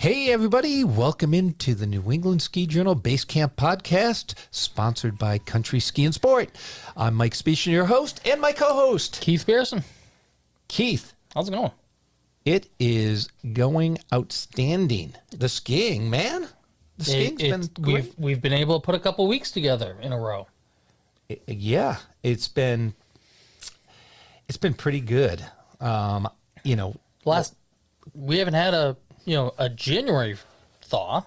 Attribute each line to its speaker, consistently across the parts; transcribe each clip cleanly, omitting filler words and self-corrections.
Speaker 1: Hey, everybody. Welcome into the New England Ski Journal Basecamp podcast, sponsored by Country Ski and Sport. I'm Mike Specian, your host, and my co-host,
Speaker 2: Keith Pearson.
Speaker 1: Keith.
Speaker 2: How's it going?
Speaker 1: It is going outstanding. The skiing, man. The skiing's been great.
Speaker 2: We've been able to put a couple weeks together in a row.
Speaker 1: Yeah, it's been pretty good.
Speaker 2: We haven't had a January thaw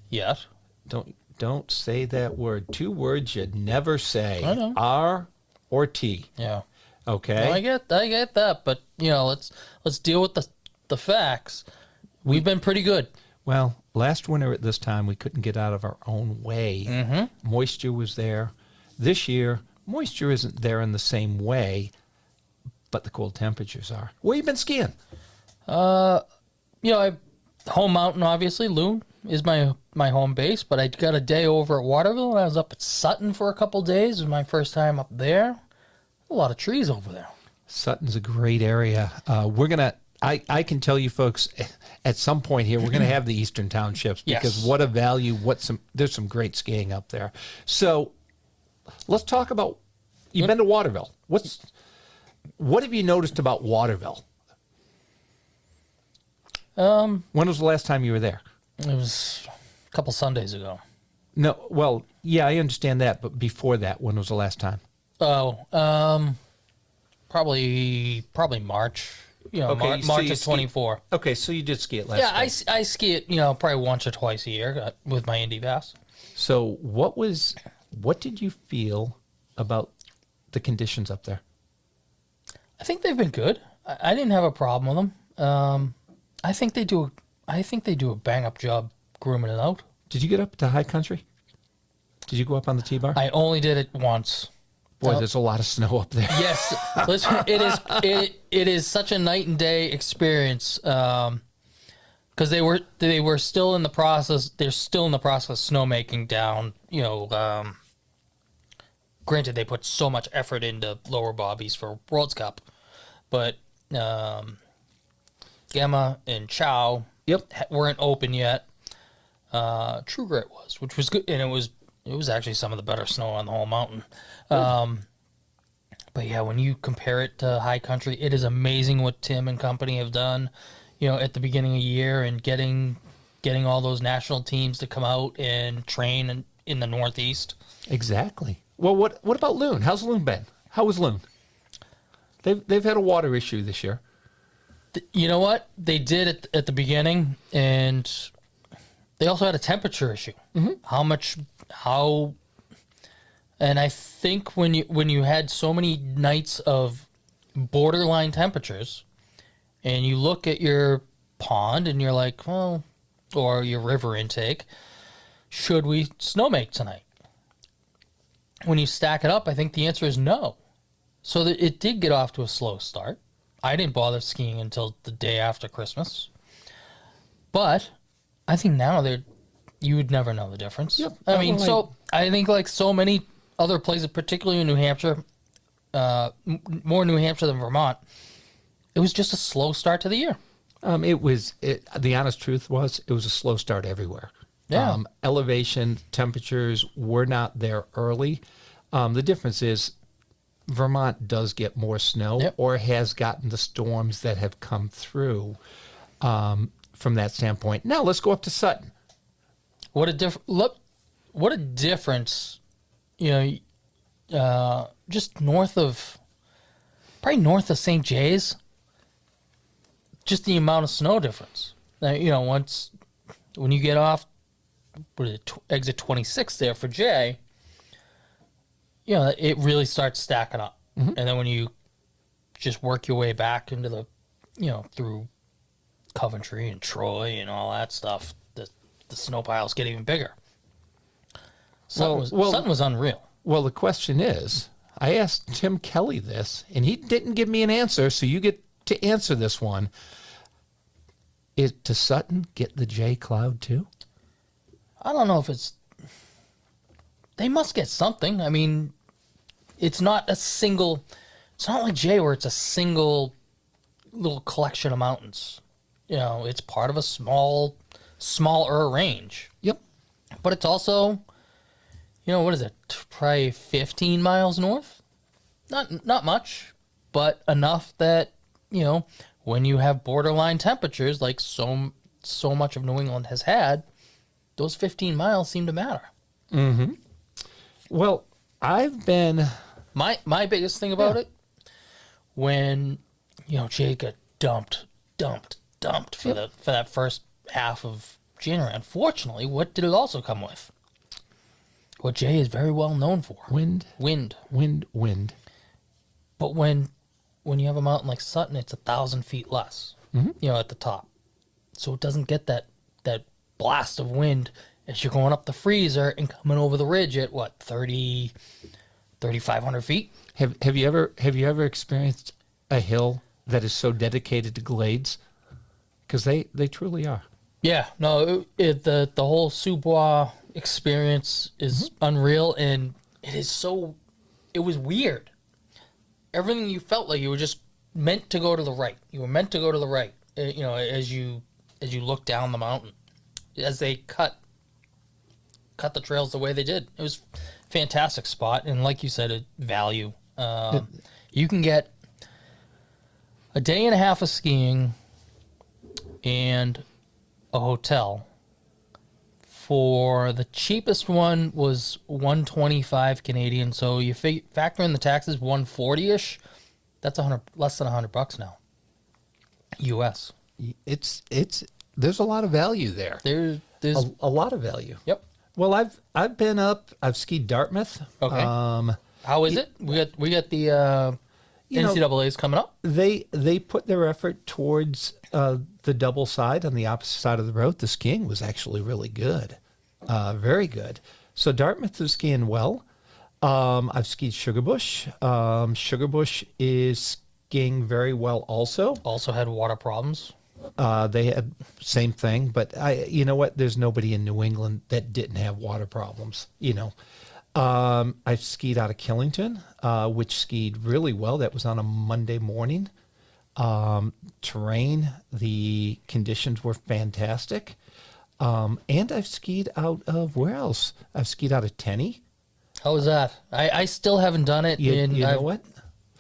Speaker 2: yet.
Speaker 1: Don't say that word. Two words you'd never say.
Speaker 2: I know.
Speaker 1: R or T.
Speaker 2: Yeah.
Speaker 1: Okay.
Speaker 2: Well, I get that, but let's deal with the facts. We've been pretty good.
Speaker 1: Well, last winter at this time we couldn't get out of our own way.
Speaker 2: Mm-hmm.
Speaker 1: Moisture was there. This year, moisture isn't there in the same way, but the cold temperatures are. Where you been skiing?
Speaker 2: Home mountain, obviously. Loon is my home base, but I got a day over at Waterville, and I was up at Sutton for a couple days. It was my first time up there. A lot of trees over there.
Speaker 1: Sutton's a great area. I can tell you folks, at some point here, we're going to have the Eastern Townships because
Speaker 2: Yes.
Speaker 1: what a value, there's some great skiing up there. So let's talk about, you've been to Waterville. What have you noticed about Waterville? When was the last time you were there?
Speaker 2: It was a couple Sundays ago.
Speaker 1: No, well, yeah, I understand that, but before that, when was the last time?
Speaker 2: Oh, probably March.
Speaker 1: Okay,
Speaker 2: March of 24.
Speaker 1: Okay, so you did ski it last time.
Speaker 2: Yeah, I ski it, probably once or twice a year with my Indy Pass.
Speaker 1: So what did you feel about the conditions up there?
Speaker 2: I think they've been good. I didn't have a problem with them. I think they do a bang up job grooming it out.
Speaker 1: Did you get up to high country? Did you go up on the T-bar?
Speaker 2: I only did it once.
Speaker 1: Boy, there's a lot of snow up there.
Speaker 2: Yes, listen, it is such a night and day experience because they were still in the process. They're still in the process of snowmaking down. Granted, they put so much effort into lower bobbies for World's Cup, but Gemma and Chow weren't open yet. True Grit was, which was good, and it was actually some of the better snow on the whole mountain. But yeah, when you compare it to high country, it is amazing what Tim and company have done, at the beginning of the year and getting all those national teams to come out and train in the Northeast.
Speaker 1: Exactly. Well, what about Loon? How's Loon been? How was Loon? They've had a water issue this year.
Speaker 2: You know what? They did at the beginning, and they also had a temperature issue. Mm-hmm. And I think when you had so many nights of borderline temperatures, and you look at your pond and you're like, well, or your river intake, should we snowmake tonight? When you stack it up, I think the answer is no. So it did get off to a slow start. I didn't bother skiing until the day after Christmas. But I think now you would never know the difference.
Speaker 1: Yep.
Speaker 2: I think like so many other places, particularly in New Hampshire, more New Hampshire than Vermont, it was just a slow start to the year.
Speaker 1: The honest truth was it was a slow start everywhere.
Speaker 2: Yeah.
Speaker 1: Elevation, temperatures were not there early. The difference is Vermont does get more snow or has gotten the storms that have come through from that standpoint. Now let's go up to Sutton.
Speaker 2: What a difference, just north of St. Jay's, just the amount of snow difference. When you get off, exit 26 there for Jay, it really starts stacking up. Mm-hmm. And then when you just work your way back into the, through Coventry and Troy and all that stuff, the snow piles get even bigger. Sutton was unreal.
Speaker 1: Well, the question is, I asked Tim Kelly this, and he didn't give me an answer, so you get to answer this one. Does Sutton get the J Cloud too?
Speaker 2: I don't know if they must get something. I mean, it's not like Jay where it's a single little collection of mountains. it's part of a smaller range.
Speaker 1: Yep.
Speaker 2: But it's also, what is it? Probably 15 miles north. Not much, but enough that when you have borderline temperatures like so much of New England has had, those 15 miles seem to matter.
Speaker 1: Mm-hmm. Well, I've been
Speaker 2: my biggest thing about it when Jay got dumped for that first half of January. Unfortunately, what did it also come with? What Jay is very well known for.
Speaker 1: Wind.
Speaker 2: But when you have a mountain like Sutton, it's 1,000 feet less, at the top. So it doesn't get that blast of wind as you're going up the freezer and coming over the ridge at 3,500 feet.
Speaker 1: Have you ever experienced a hill that is so dedicated to glades? Because they truly are.
Speaker 2: Yeah, no, the whole Subois experience is unreal, and it was weird. Everything you felt like you were just meant to go to the right. You were meant to go to the right, as you look down the mountain, as they cut the trails the way they did. It was a fantastic spot, and like you said, value. You can get a day and a half of skiing and a hotel. For the cheapest one was $125 Canadian. So you factor in the taxes, $140-ish. That's less than $100 now, US.
Speaker 1: There's a lot of value there.
Speaker 2: There's
Speaker 1: a lot of value.
Speaker 2: Yep.
Speaker 1: Well, I've been up. I've skied Dartmouth.
Speaker 2: Okay. How is it? We got the NCAA's coming up.
Speaker 1: They put their effort towards the double side on the opposite side of the road. The skiing was actually really good, very good. So Dartmouth is skiing well. I've skied Sugarbush. Sugarbush is skiing very well also.
Speaker 2: Also had water problems.
Speaker 1: They had same thing, but you know what? There's nobody in New England that didn't have water problems. I've skied out of Killington, which skied really well. That was on a Monday morning. Terrain, the conditions were fantastic. And I've skied out of, where else? I've skied out of Tenney.
Speaker 2: How was that? I still haven't done it.
Speaker 1: You know what?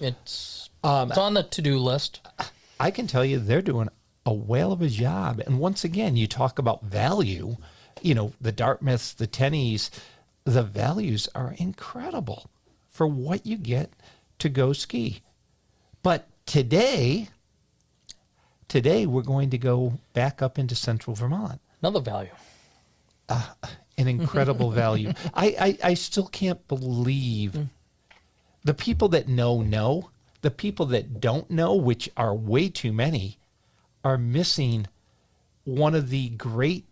Speaker 2: It's on the to-do list.
Speaker 1: I can tell you they're doing a whale of a job. And once again, you talk about value, the Dartmouths, the Tenneys, the values are incredible for what you get to go ski. But today we're going to go back up into central Vermont.
Speaker 2: Another value.
Speaker 1: An incredible value. I still can't believe the people that know. The people that don't know, which are way too many, are missing one of the great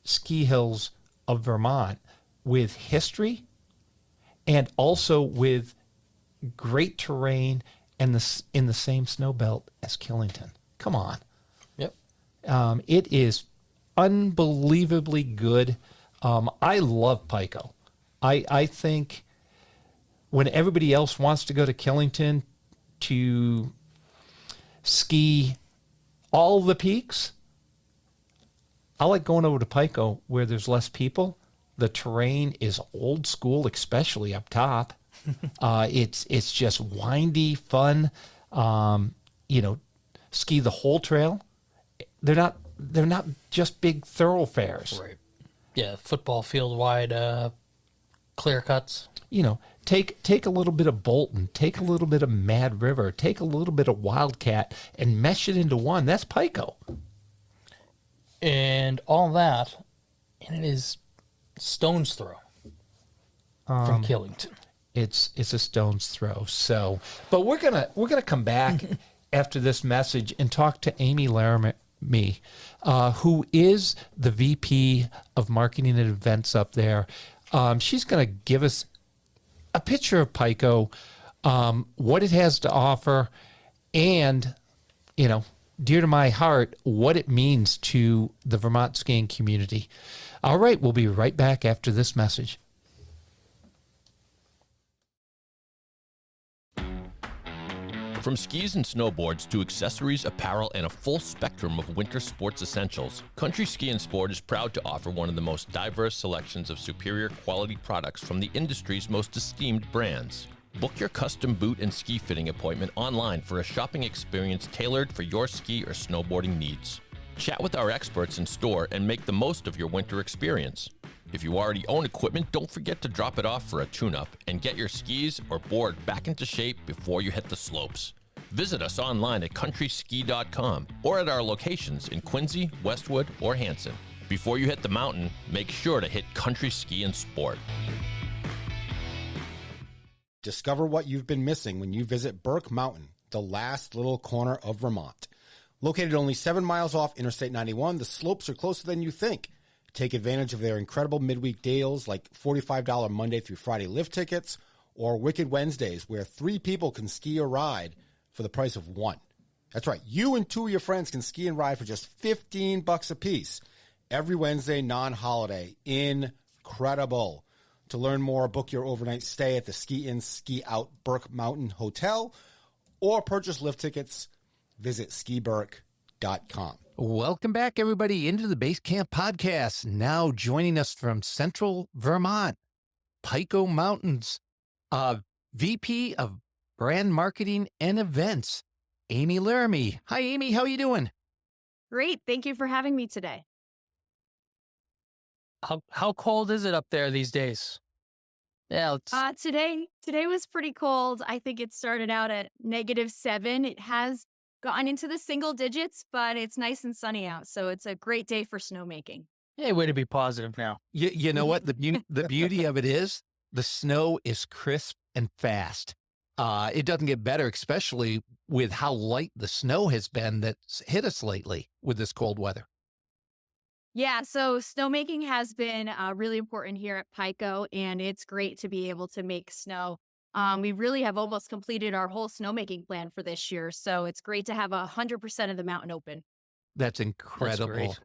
Speaker 1: ski hills of Vermont with history and also with great terrain and in the same snow belt as Killington. Come on.
Speaker 2: Yep.
Speaker 1: It is unbelievably good. I love Pico. I think when everybody else wants to go to Killington to ski all the peaks, I like going over to Pico where there's less people. The terrain is old school, especially up top. It's just windy, fun. Ski the whole trail. They're not just big thoroughfares.
Speaker 2: Right. Yeah, football field wide clear cuts.
Speaker 1: Take a little bit of Bolton, take a little bit of Mad River, take a little bit of Wildcat, and mesh it into one. That's Pico.
Speaker 2: And all that, and it is stone's throw from Killington.
Speaker 1: It's a stone's throw. So, but we're gonna come back after this message and talk to Amy Laramie, who is the VP of Marketing and Events up there. She's going to give us a picture of Pico, what it has to offer, and, dear to my heart, what it means to the Vermont skiing community. All right, we'll be right back after this message.
Speaker 3: From skis and snowboards to accessories, apparel, and a full spectrum of winter sports essentials, Country Ski & Sport is proud to offer one of the most diverse selections of superior quality products from the industry's most esteemed brands. Book your custom boot and ski fitting appointment online for a shopping experience tailored for your ski or snowboarding needs. Chat with our experts in store and make the most of your winter experience. If you already own equipment, don't forget to drop it off for a tune-up and get your skis or board back into shape before you hit the slopes. Visit us online at countryski.com or at our locations in Quincy, Westwood, or Hanson. Before you hit the mountain, make sure to hit Country Ski & Sport.
Speaker 4: Discover what you've been missing when you visit Burke Mountain, the last little corner of Vermont. Located only 7 miles off Interstate 91, the slopes are closer than you think. Take advantage of their incredible midweek deals like $45 Monday through Friday lift tickets or Wicked Wednesdays where 3 people can ski or ride for the price of 1. That's right. You and 2 of your friends can ski and ride for just $15 a piece every Wednesday, non-holiday. Incredible. To learn more, book your overnight stay at the Ski In, Ski Out Burke Mountain Hotel or purchase lift tickets. Visit skiburke.com.
Speaker 1: Welcome back, everybody, into the Basecamp podcast. Now joining us from Central Vermont, Pico Mountains, VP of Brand Marketing and Events, Amy Laramie. Hi, Amy. How are you doing?
Speaker 5: Great. Thank you for having me today.
Speaker 2: How cold is it up there these days? Yeah,
Speaker 5: Today was pretty cold. I think it started out at -7. It has gotten into the single digits, but it's nice and sunny out, so it's a great day for snowmaking.
Speaker 2: hey, way to be positive now.
Speaker 1: You know what? The beauty of it is the snow is crisp and fast. It doesn't get better, especially with how light the snow has been that's hit us lately with this cold weather.
Speaker 5: Yeah, so snowmaking has been really important here at Pico, and it's great to be able to make snow. We really have almost completed our whole snowmaking plan for this year, so it's great to have 100% of the mountain open.
Speaker 1: That's incredible.
Speaker 2: That's great.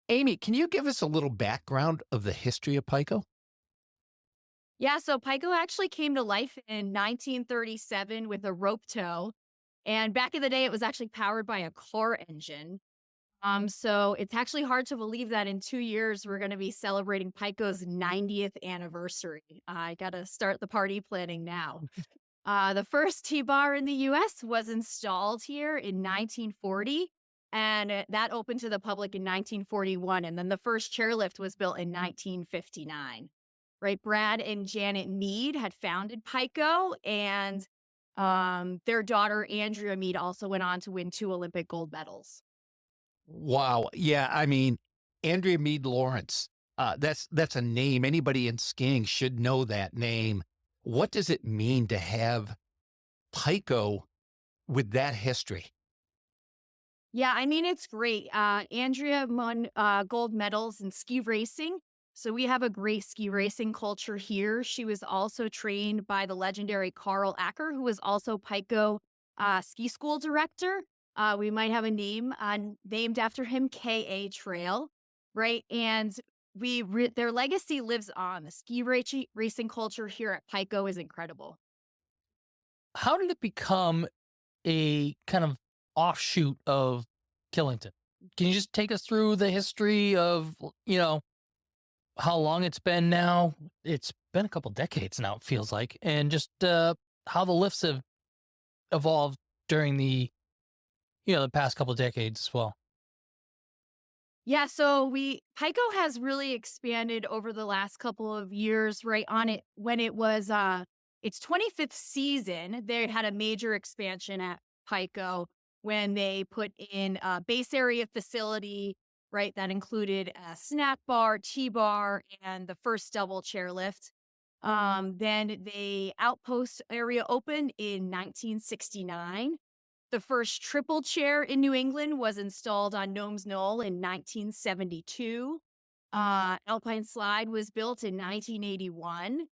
Speaker 1: Amy, can you give us a little background of the history of Pico?
Speaker 5: Yeah, so Pico actually came to life in 1937 with a rope tow, and back in the day, it was actually powered by a car engine. So it's actually hard to believe that in 2 years, we're going to be celebrating Pico's 90th anniversary. I got to start the party planning now. The first T-bar in the U.S. was installed here in 1940, and that opened to the public in 1941. And then the first chairlift was built in 1959. Right? Brad and Janet Mead had founded Pico, and their daughter, Andrea Mead, also went on to win 2 Olympic gold medals.
Speaker 1: Wow. Yeah. I mean, Andrea Mead Lawrence, that's a name. Anybody in skiing should know that name. What does it mean to have Pico with that history?
Speaker 5: Yeah, I mean, it's great. Andrea won gold medals in ski racing. So we have a great ski racing culture here. She was also trained by the legendary Carl Acker, who was also Pico ski school director. We might have a name named after him, K.A. Trail, right? And their legacy lives on. The ski racing culture here at Pico is incredible.
Speaker 2: How did it become a kind of offshoot of Killington? Can you just take us through the history of, how long it's been now? It's been a couple decades now, it feels like, and just how the lifts have evolved during the past couple decades as well.
Speaker 5: Yeah, so Pico has really expanded over the last couple of years, right? On it when it was its 25th season, they had a major expansion at Pico when they put in a base area facility, right? That included a snack bar, T-bar, and the first double chairlift. Then the outpost area opened in 1969. The first triple chair in New England was installed on Gnomes Knoll in 1972. Alpine slide was built in 1981.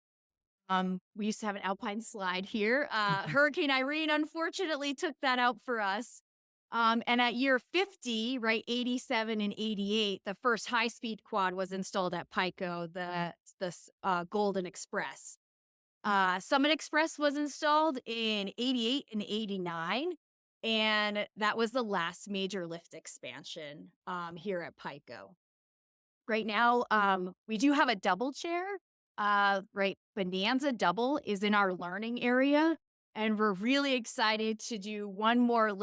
Speaker 5: We used to have an alpine slide here. Hurricane Irene, unfortunately, took that out for us. And at year 50, right, 87 and 88, the first high-speed quad was installed at Pico, the Golden Express. Summit Express was installed in 88 and 89, and that was the last major lift expansion here at Pico. Right now, we do have a double chair. Right, Bonanza Double is in our learning area, and we're really excited to do one more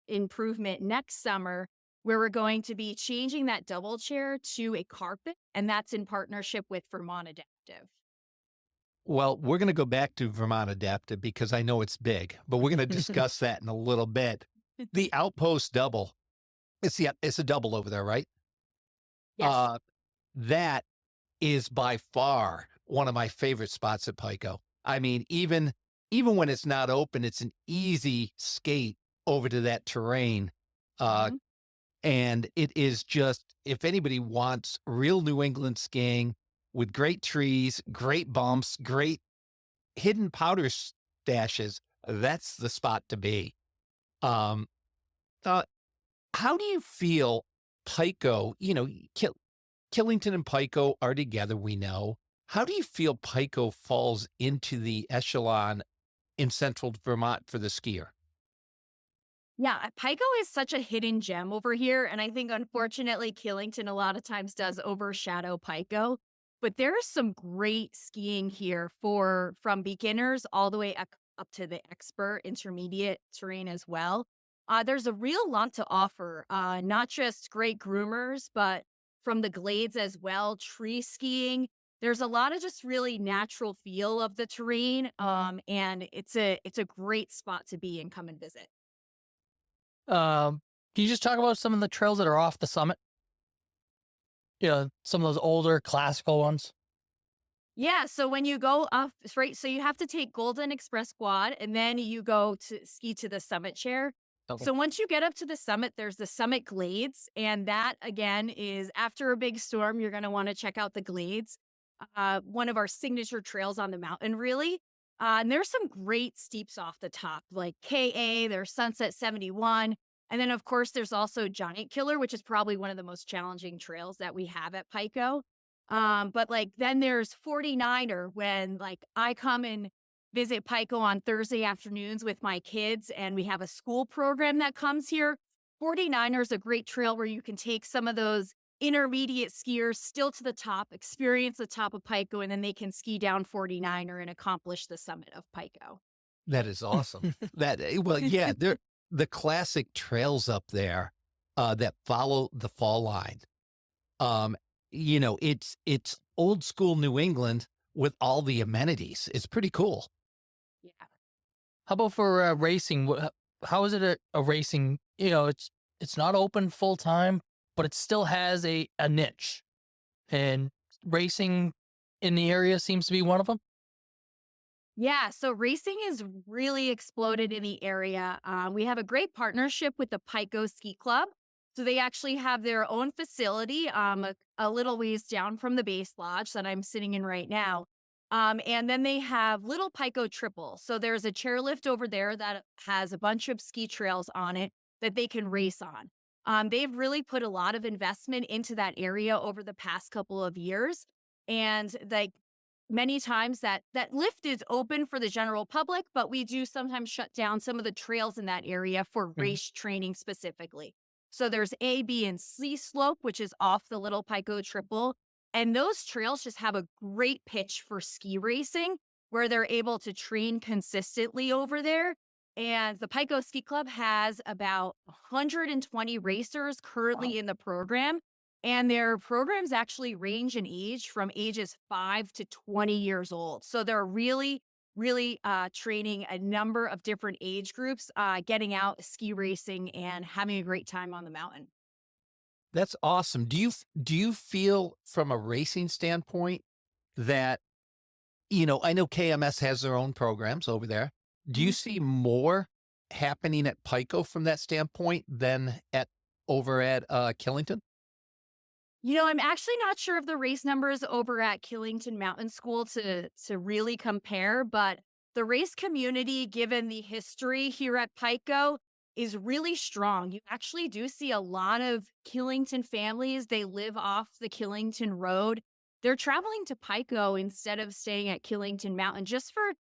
Speaker 5: improvement next summer, where we're going to be changing that double chair to a carpet, and that's in partnership with Vermont Adaptive.
Speaker 1: Well, we're going to go back to Vermont Adaptive because I know it's big, but we're going to discuss that in a little bit. The Outpost Double, it's a double over there, right?
Speaker 5: Yes.
Speaker 1: That is by far one of my favorite spots at Pico. I mean, even when it's not open, it's an easy skate over to that terrain.
Speaker 5: Mhm.
Speaker 1: And it is just, if anybody wants real New England skiing with great trees, great bumps, great hidden powder stashes, that's the spot to be. Um, uh, how do you feel Pico, Killington and Pico are together, we know. How do you feel Pico falls into the echelon in central Vermont for the skier?
Speaker 5: Yeah, Pico is such a hidden gem over here, and I think unfortunately Killington a lot of times does overshadow Pico. But there is some great skiing here from beginners all the way up to the expert intermediate terrain as well. There's a real lot to offer, not just great groomers, but from the glades as well, tree skiing. There's a lot of just really natural feel of the terrain, and it's a great spot to be and come and visit.
Speaker 2: Can you just talk about some of the trails that are off the summit? Some of those older classical ones.
Speaker 5: Yeah, so when you go up, right, so you have to take Golden Express Quad and then you go to ski to the summit chair.
Speaker 2: Okay.
Speaker 5: So once you get up to the summit, there's the summit glades. And that, again, is after a big storm, you're going to want to check out the glades, one of our signature trails on the mountain, really. And there's some great steeps off the top, like KA, there's Sunset 71. And then, of course, there's also Giant Killer, which is probably one of the most challenging trails that we have at Pico. But like then there's 49er when like I come and visit Pico on Thursday afternoons with my kids and we have a school program that comes here. 49er is a great trail where you can take some of those intermediate skiers still to the top, experience the top of Pico, and then they can ski down 49er and accomplish the summit of Pico.
Speaker 1: That is awesome. Yeah, they're the classic trails up there that follow the fall line. Um, it's old school New England with all the amenities. It's pretty cool.
Speaker 5: Yeah.
Speaker 2: How about for racing? How is it a racing? It's not open full time, but it still has a niche, and racing in the area seems to be one of them.
Speaker 5: Yeah, so racing is really exploded in the area. We have a great partnership with the Pico Ski Club. So they actually have their own facility a little ways down from the base lodge that I'm sitting in right now. And then they have Little Pico Triple. So there's a chairlift over there that has a bunch of ski trails on it that they can race on. They've really put a lot of investment into that area over the past couple of years. And like many times that lift is open for the general public, but we do sometimes shut down some of the trails in that area for race training specifically. So there's A, B, and C slope, which is off the Little Pico Triple. And those trails just have a great pitch for ski racing where they're able to train consistently over there. And the Pico Ski Club has about 120 racers currently in the program. And their programs actually range in age from ages 5 to 20 years old. So they're really training a number of different age groups, getting out ski racing and having a great time on the mountain.
Speaker 1: That's awesome. Do you feel from a racing standpoint that, I know KMS has their own programs over there. Do you see more happening at Pico from that standpoint than over at Killington?
Speaker 5: I'm actually not sure of the race numbers over at Killington Mountain School to really compare, but the race community, given the history here at Pico, is really strong. You actually do see a lot of Killington families. They live off the Killington Road. they're traveling to Pico instead of staying at Killington Mountain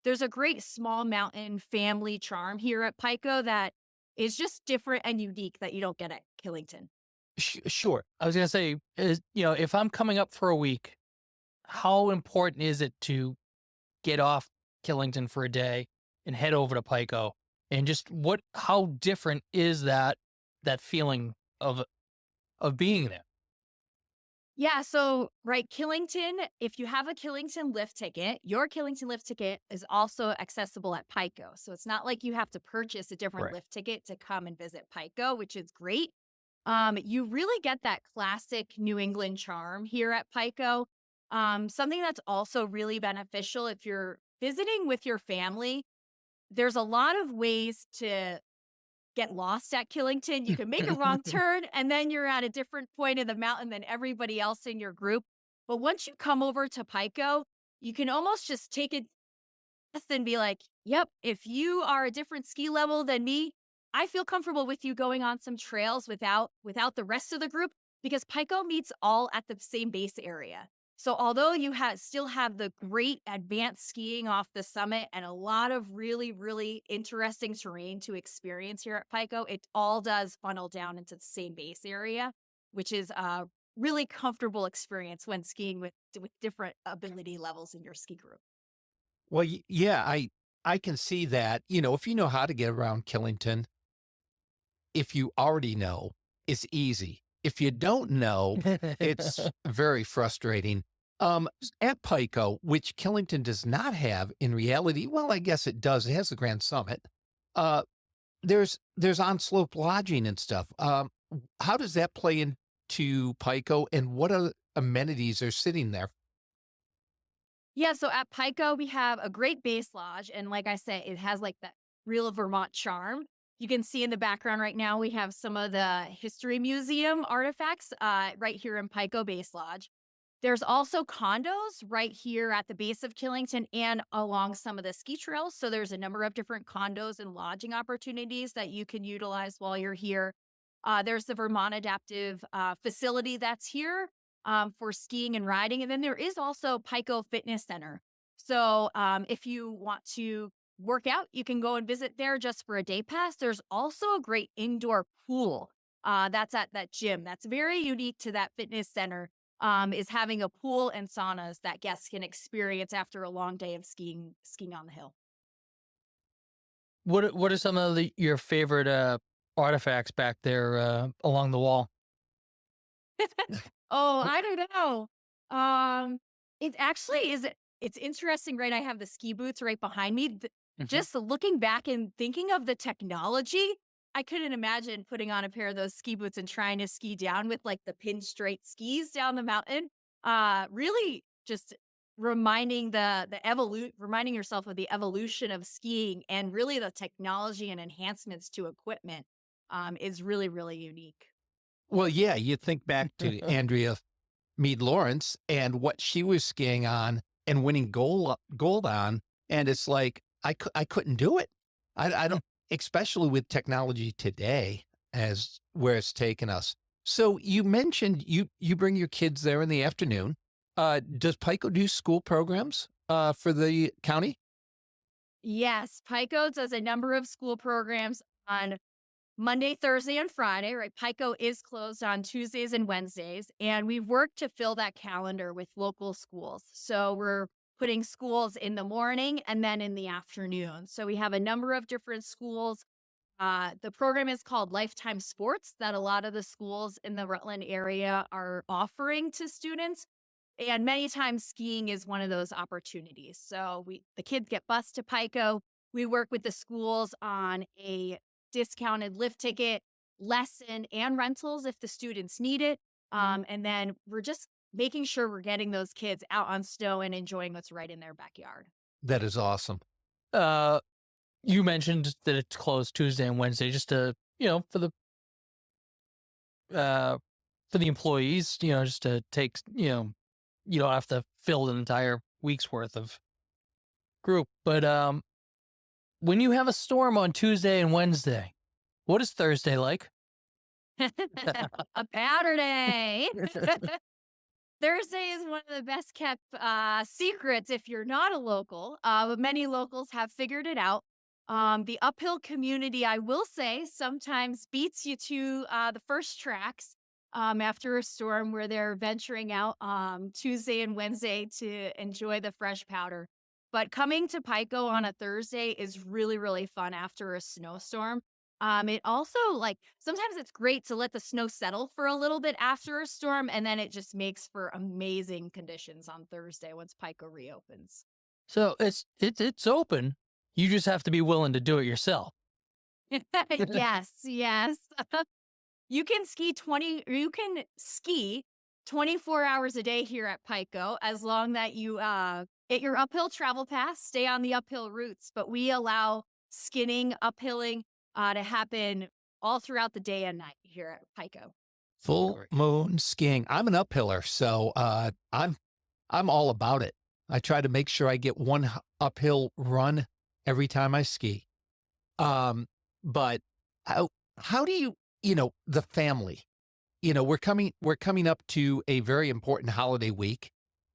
Speaker 5: there's a great small mountain family charm here at Pico that is just different and unique that you don't get at Killington.
Speaker 2: Sure. I was going to say, if I'm coming up for a week, how important is it to get off Killington for a day and head over to Pico? And just how different is that feeling of being there?
Speaker 5: Yeah, so right, Killington, if you have a Killington lift ticket, your Killington lift ticket is also accessible at Pico. So it's not like you have to purchase a different
Speaker 2: Right.
Speaker 5: lift ticket to come and visit Pico, which is great. You really get that classic New England charm here at Pico. Something that's also really beneficial if you're visiting with your family, there's a lot of ways to get lost at Killington. You can make a wrong turn and then you're at a different point of the mountain than everybody else in your group. But once you come over to Pico, you can almost just take it and be like, yep, if you are a different ski level than me, I feel comfortable with you going on some trails without the rest of the group because Pico meets all at the same base area. So although you still have the great advanced skiing off the summit and a lot of really, really interesting terrain to experience here at Pico, it all does funnel down into the same base area, which is a really comfortable experience when skiing with different ability levels in your ski group.
Speaker 1: Well, yeah, I can see that. If you know how to get around Killington, if you already know, it's easy. If you don't know, it's very frustrating. At Pico, which Killington does not have in reality, well, I guess it does. It has the Grand Summit. There's on-slope lodging and stuff. How does that play into Pico, and what are amenities are sitting there?
Speaker 5: Yeah, so at Pico, we have a great base lodge. And like I said, it has like that real Vermont charm. You can see in the background right now, we have some of the History Museum artifacts right here in Pico Base Lodge. There's also condos right here at the base of Killington and along some of the ski trails. So there's a number of different condos and lodging opportunities that you can utilize while you're here. There's the Vermont Adaptive facility that's here for skiing and riding. And then there is also Pico Fitness Center. So if you want to work out, you can go and visit there just for a day pass. There's also a great indoor pool that's at that gym. That's very unique to that fitness center. Is having a pool and saunas that guests can experience after a long day of skiing on the hill.
Speaker 2: What are some of your favorite artifacts back there along the wall?
Speaker 5: Oh, I don't know. It actually is. It's interesting, right? I have the ski boots right behind me. Just looking back and thinking of the technology, I couldn't imagine putting on a pair of those ski boots and trying to ski down with like the pin straight skis down the mountain. Really just reminding reminding yourself of the evolution of skiing and really the technology and enhancements to equipment is really, really unique.
Speaker 1: Well, yeah, you think back to Andrea Mead Lawrence and what she was skiing on and winning gold on, and it's like I couldn't do it. I don't. Especially with technology today as where it's taken us. So you mentioned you bring your kids there in the afternoon. Does Pico do school programs for the county?
Speaker 5: Yes, Pico does a number of school programs on Monday, Thursday, and Friday, right? Pico is closed on Tuesdays and Wednesdays, and we've worked to fill that calendar with local schools. So we're putting schools in the morning and then in the afternoon. So we have a number of different schools. The program is called Lifetime Sports that a lot of the schools in the Rutland area are offering to students. And many times skiing is one of those opportunities. So the kids get bused to Pico. We work with the schools on a discounted lift ticket, lesson, and rentals if the students need it. And then we're just making sure we're getting those kids out on snow and enjoying what's right in their backyard.
Speaker 1: That is awesome.
Speaker 2: You mentioned that it's closed Tuesday and Wednesday just to, for the employees, just to take, you don't have to fill an entire week's worth of group. But when you have a storm on Tuesday and Wednesday, what is Thursday like?
Speaker 5: A powder day. Thursday is one of the best kept secrets if you're not a local. But many locals have figured it out. The uphill community, I will say, sometimes beats you to the first tracks after a storm where they're venturing out Tuesday and Wednesday to enjoy the fresh powder. But coming to Pico on a Thursday is really, really fun after a snowstorm. It also, like, sometimes it's great to let the snow settle for a little bit after a storm, and then it just makes for amazing conditions on Thursday once Pico reopens.
Speaker 2: So it's open. You just have to be willing to do it yourself.
Speaker 5: Yes. You can ski 24 hours a day here at Pico as long that you get your uphill travel pass, stay on the uphill routes, but we allow skinning, uphilling to happen all throughout the day and night here at Pico.
Speaker 1: Full moon skiing. I'm an uphiller, so I'm all about it. I try to make sure I get one uphill run every time I ski. But how do you, the family, we're coming up to a very important holiday week.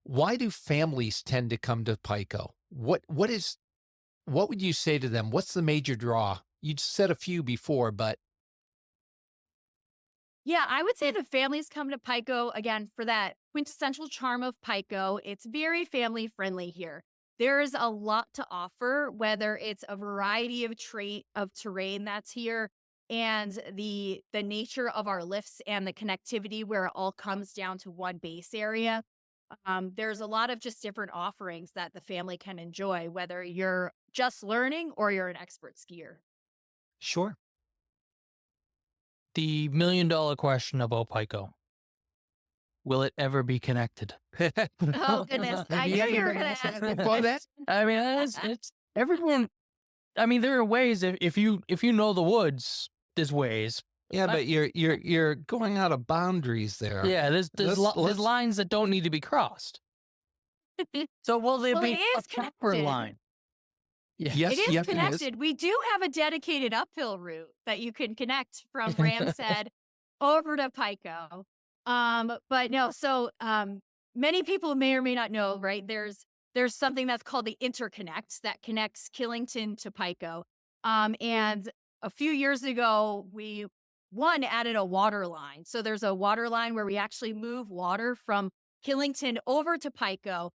Speaker 1: Why do families tend to come to Pico? What would you say to them? What's the major draw? You said a few before, but.
Speaker 5: Yeah, I would say the families come to Pico, again, for that quintessential charm of Pico. It's very family friendly here. There's a lot to offer, whether it's a variety of terrain that's here and the nature of our lifts and the connectivity where it all comes down to one base area. There's a lot of just different offerings that the family can enjoy, whether you're just learning or you're an expert skier.
Speaker 1: Sure.
Speaker 2: The $1 million question about Pico. Will it ever be connected?
Speaker 5: Oh, goodness. I knew you were going to ask that.
Speaker 2: I mean, it's everyone. I mean, there are ways. If you know the woods, there's ways.
Speaker 1: Yeah, but you're going out of boundaries there.
Speaker 2: Yeah, there's lines that don't need to be crossed. So will there be a proper line?
Speaker 5: Yeah. Yes, it is connected. We do have a dedicated uphill route that you can connect from Ram's Head over to Pico. But no, so many people may or may not know, right? There's something that's called the interconnect that connects Killington to Pico. And a few years ago, we added a water line. So there's a water line where we actually move water from Killington over to Pico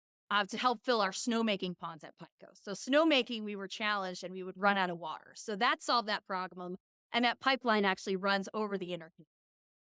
Speaker 5: to help fill our snowmaking ponds at Pico. So snowmaking, we were challenged and we would run out of water. So that solved that problem. And that pipeline actually runs over the interconnect.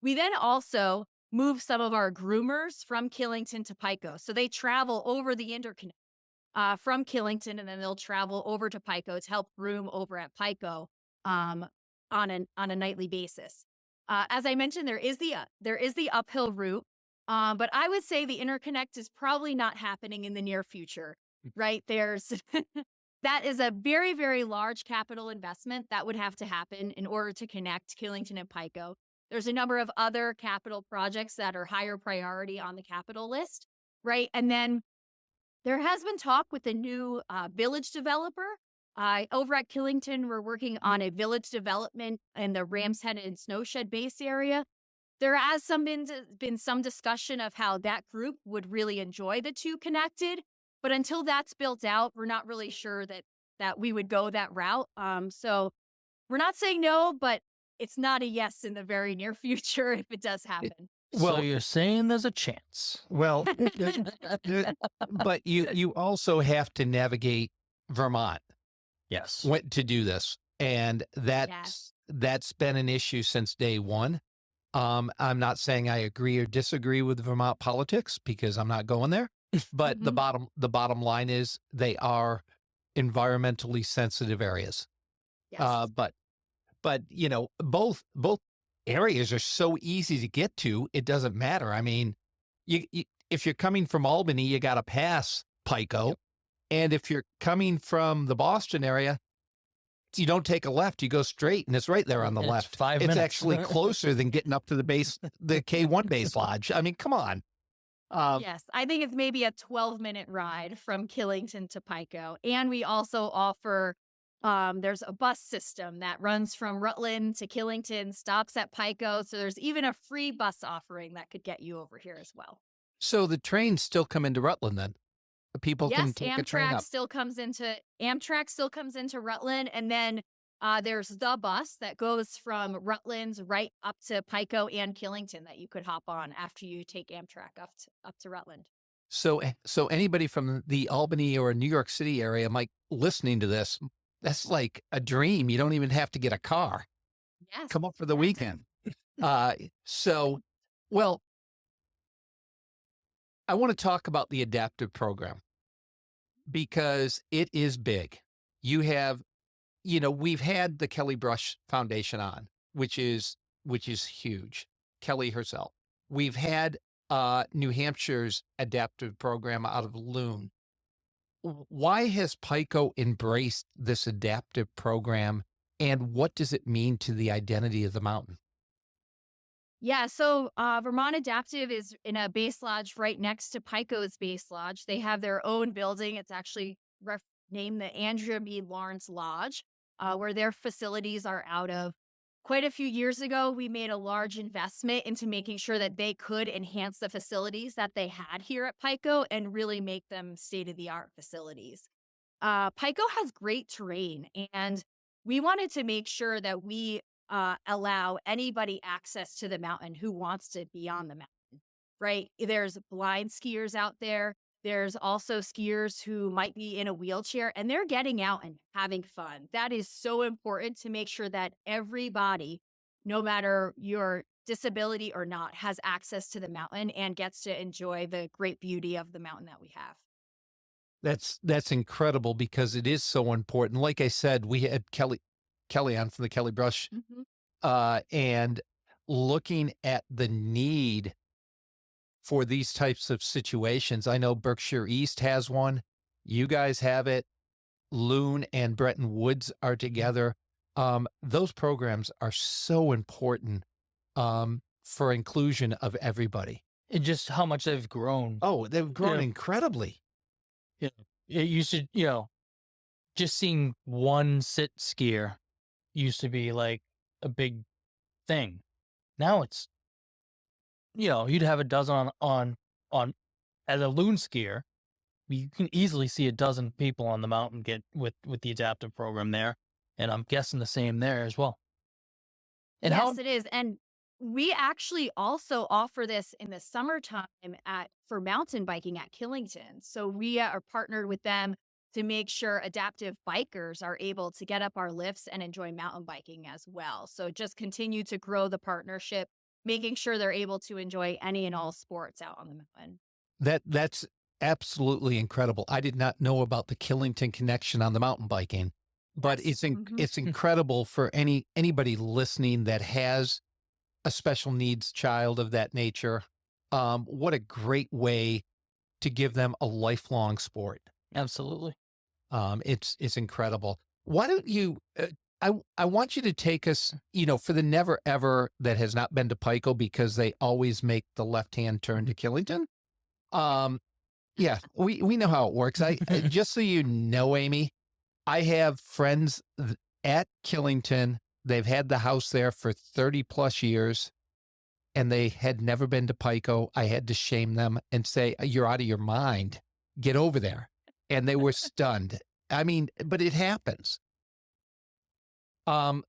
Speaker 5: We then also move some of our groomers from Killington to Pico. So they travel over the interconnect from Killington, and then they'll travel over to Pico to help groom over at Pico on a nightly basis. As I mentioned, there is the uphill route. But I would say the interconnect is probably not happening in the near future, right? That is a very, very large capital investment that would have to happen in order to connect Killington and Pico. There's a number of other capital projects that are higher priority on the capital list, right? And then there has been talk with the new village developer. Over at Killington, we're working on a village development in the Ram's Head and Snowshed base area. There has been some discussion of how that group would really enjoy the two connected, but until that's built out, we're not really sure that we would go that route. So we're not saying no, but it's not a yes in the very near future if it does happen.
Speaker 2: Well, so you're saying there's a chance.
Speaker 1: Well, but you also have to navigate Vermont.
Speaker 2: Yes.
Speaker 1: To do this, and that's been an issue since day one. I'm not saying I agree or disagree with Vermont politics because I'm not going there, but the bottom line is they are environmentally sensitive areas. Yes. But both areas are so easy to get to. It doesn't matter. I mean, you if you're coming from Albany, you got to pass Pico. Yep. And if you're coming from the Boston area, you don't take a left, you go straight, and it's right there on the left.
Speaker 2: 5 minutes.
Speaker 1: It's actually closer than getting up to the K1 base lodge. I mean, come on.
Speaker 5: Yes, I think it's maybe a 12-minute ride from Killington to Pico. And we also offer, there's a bus system that runs from Rutland to Killington, stops at Pico. So there's even a free bus offering that could get you over here as well.
Speaker 1: So the trains still come into Rutland then? The people can
Speaker 5: Yes,
Speaker 1: take a train up?
Speaker 5: Amtrak still comes into Rutland, and then there's the bus that goes from Rutland right up to Pico and Killington that you could hop on after you take Amtrak up to Rutland.
Speaker 1: So anybody from the Albany or New York City area might listening to this, that's like a dream. You don't even have to get a car.
Speaker 5: Yes.
Speaker 1: Come up for the
Speaker 5: yes.
Speaker 1: weekend. Well, I want to talk about the adaptive program because it is big. You have, we've had the Kelly Brush Foundation on, which is huge. Kelly herself. We've had New Hampshire's adaptive program out of Loon. Why has Pico embraced this adaptive program, and what does it mean to the identity of the mountain?
Speaker 5: Yeah, so Vermont Adaptive is in a base lodge right next to Pico's base lodge. They have their own building. It's actually named the Andrea B. Lawrence Lodge, where their facilities are out of. Quite a few years ago, we made a large investment into making sure that they could enhance the facilities that they had here at Pico and really make them state-of-the-art facilities. Pico has great terrain, and we wanted to make sure that we allow anybody access to the mountain who wants to be on the mountain, right? There's blind skiers out there. There's also skiers who might be in a wheelchair and they're getting out and having fun. That is so important to make sure that everybody, no matter your disability or not, has access to the mountain and gets to enjoy the great beauty of the mountain that we have.
Speaker 1: That's incredible because it is so important. Like I said, we had Kelly on from the Kelly Brush, and looking at the need for these types of situations. I know Berkshire East has one. You guys have it. Loon and Bretton Woods are together. Those programs are so important for inclusion of everybody.
Speaker 2: And just how much they've grown.
Speaker 1: Oh, they've grown incredibly.
Speaker 2: Yeah. It used to, just seeing one sit skier used to be like a big thing. Now it's, you'd have a dozen on as a loon skier. You can easily see a dozen people on the mountain get with the adaptive program there, and I'm guessing the same there as well. And
Speaker 5: yes, it is. And we actually also offer this in the summertime for mountain biking at Killington. So we are partnered with them to make sure adaptive bikers are able to get up our lifts and enjoy mountain biking as well. So just continue to grow the partnership, making sure they're able to enjoy any and all sports out on the mountain.
Speaker 1: That's absolutely incredible. I did not know about the Killington connection on the mountain biking, but
Speaker 5: Yes.
Speaker 1: it's incredible for anybody listening that has a special needs child of that nature. What a great way to give them a lifelong sport.
Speaker 2: Absolutely.
Speaker 1: It's incredible. Why don't you, I want you to take us, for the never ever that has not been to Pico because they always make the left-hand turn to Killington. Yeah, we know how it works. Just so you know, Amy, I have friends at Killington. They've had the house there for 30 plus years and they had never been to Pico. I had to shame them and say, you're out of your mind. Get over there. And they were stunned. I mean, but it happens. Can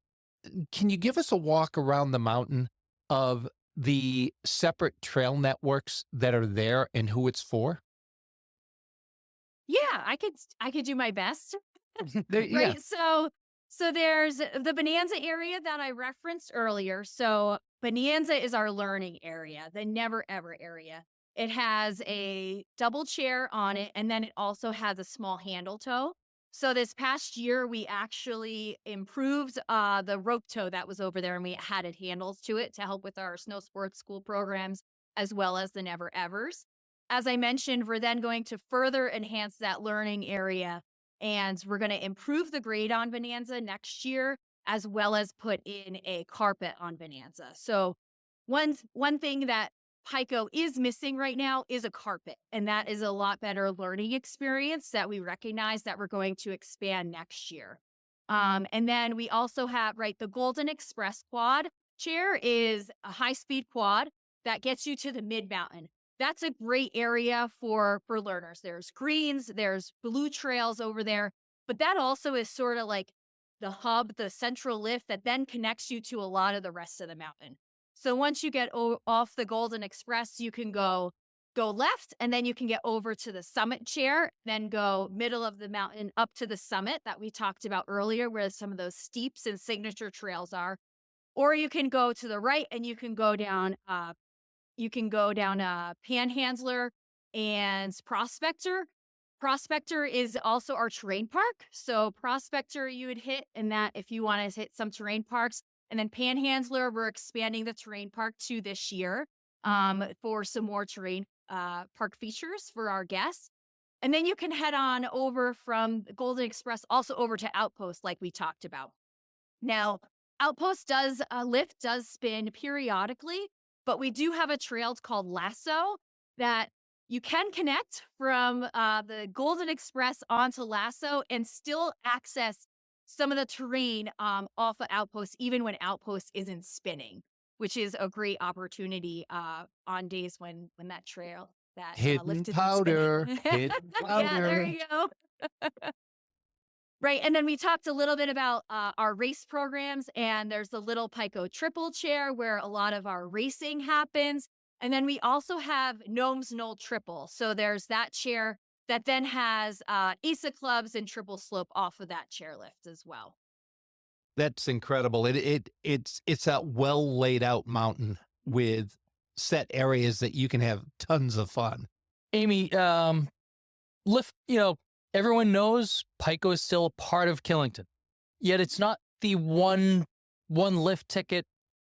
Speaker 1: you give us a walk around the mountain of the separate trail networks that are there and who it's for?
Speaker 5: Yeah, I could do my best.
Speaker 1: Yeah.
Speaker 5: Right. So there's the Bonanza area that I referenced earlier. So Bonanza is our learning area, the never ever area. It has a double chair on it, and then it also has a small handle toe. So this past year, we actually improved the rope toe that was over there, and we added handles to it to help with our snow sports school programs, as well as the never evers. As I mentioned, we're then going to further enhance that learning area, and we're going to improve the grade on Bonanza next year, as well as put in a carpet on Bonanza. So one thing that Pico is missing right now is a carpet, and that is a lot better learning experience that we recognize that we're going to expand next year. And then we also have, the Golden Express quad chair is a high-speed quad that gets you to the mid-mountain. that's a great area for learners. There's greens, there's blue trails over there, but that also is sort of like the hub, the central lift that then connects you to a lot of the rest of the mountain. So once you get off the Golden Express, you can go left, and then you can get over to the summit chair, then go middle of the mountain up to the summit that we talked about earlier, where some of those steeps and signature trails are. Or you can go to the right and you can go down Panhandler and Prospector. Prospector is also our terrain park. So Prospector you would hit, and that if you want to hit some terrain parks. And then Panhandler, we're expanding the terrain park to this year for some more terrain park features for our guests. And then you can head on over from the Golden Express also over to Outpost like we talked about. Now, Outpost lift does spin periodically, but we do have a trail called Lasso that you can connect from the Golden Express onto Lasso and still access some of the terrain off of Outpost, even when Outpost isn't spinning, which is a great opportunity on days when that trail, that lift isn't
Speaker 1: powder,
Speaker 5: spinning.
Speaker 1: hidden powder.
Speaker 5: Yeah, there you go. Right. And then we talked a little bit about our race programs, and there's the Little Pico Triple Chair where a lot of our racing happens. And then we also have Gnome's Knoll Triple. So there's that chair that then has ASA clubs and triple slope off of that chairlift as well.
Speaker 1: That's incredible. It's that well laid out mountain with set areas that you can have tons of fun.
Speaker 2: Amy, lift, everyone knows Pico is still a part of Killington, yet it's not the one lift ticket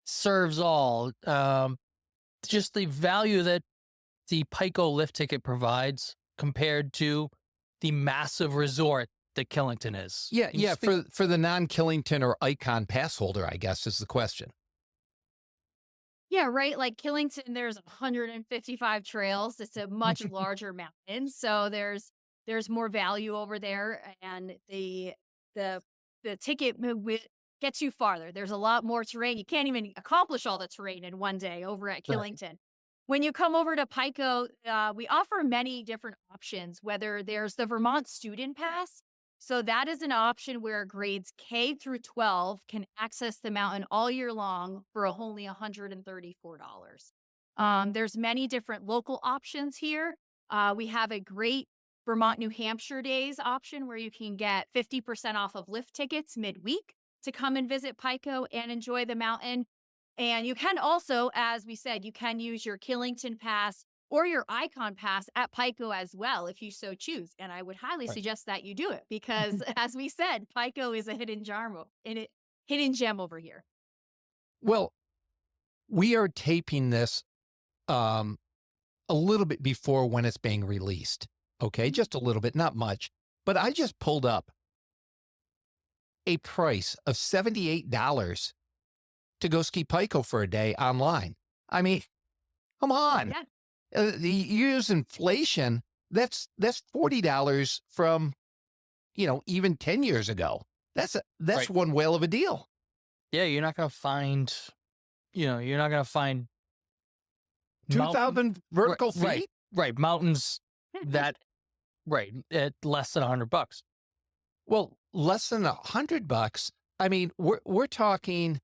Speaker 2: serves all. Just the value that the Pico lift ticket provides compared to the massive resort that Killington is.
Speaker 1: Yeah. For the non-Killington or Icon pass holder, I guess is the question.
Speaker 5: Yeah, right. Like Killington, there's 155 trails. It's a much larger mountain, so there's more value over there, and the ticket gets you farther. There's a lot more terrain. You can't even accomplish all the terrain in one day over at Killington. Right. When you come over to Pico, we offer many different options, whether there's the Vermont Student Pass. So that is an option where grades K through 12 can access the mountain all year long for only $134. There's many different local options here. We have a great Vermont, New Hampshire days option where you can get 50% off of lift tickets midweek to come and visit Pico and enjoy the mountain. And you can also, as we said, you can use your Killington Pass or your Icon Pass at Pico as well, if you so choose. And I would highly suggest that you do it because, as we said, Pico is a hidden gem over here.
Speaker 1: Well, we are taping this a little bit before when it's being released. Okay, just a little bit, not much. But I just pulled up a price of $78 to go ski Pico for a day online. I mean, come on. Yeah. The use inflation, that's $40 from, even 10 years ago. That's right. One whale of a deal.
Speaker 2: Yeah, you're not going to find
Speaker 1: 2,000 vertical feet.
Speaker 2: Right. Mountains that, at less than $100.
Speaker 1: Well, less than $100. I mean, we're talking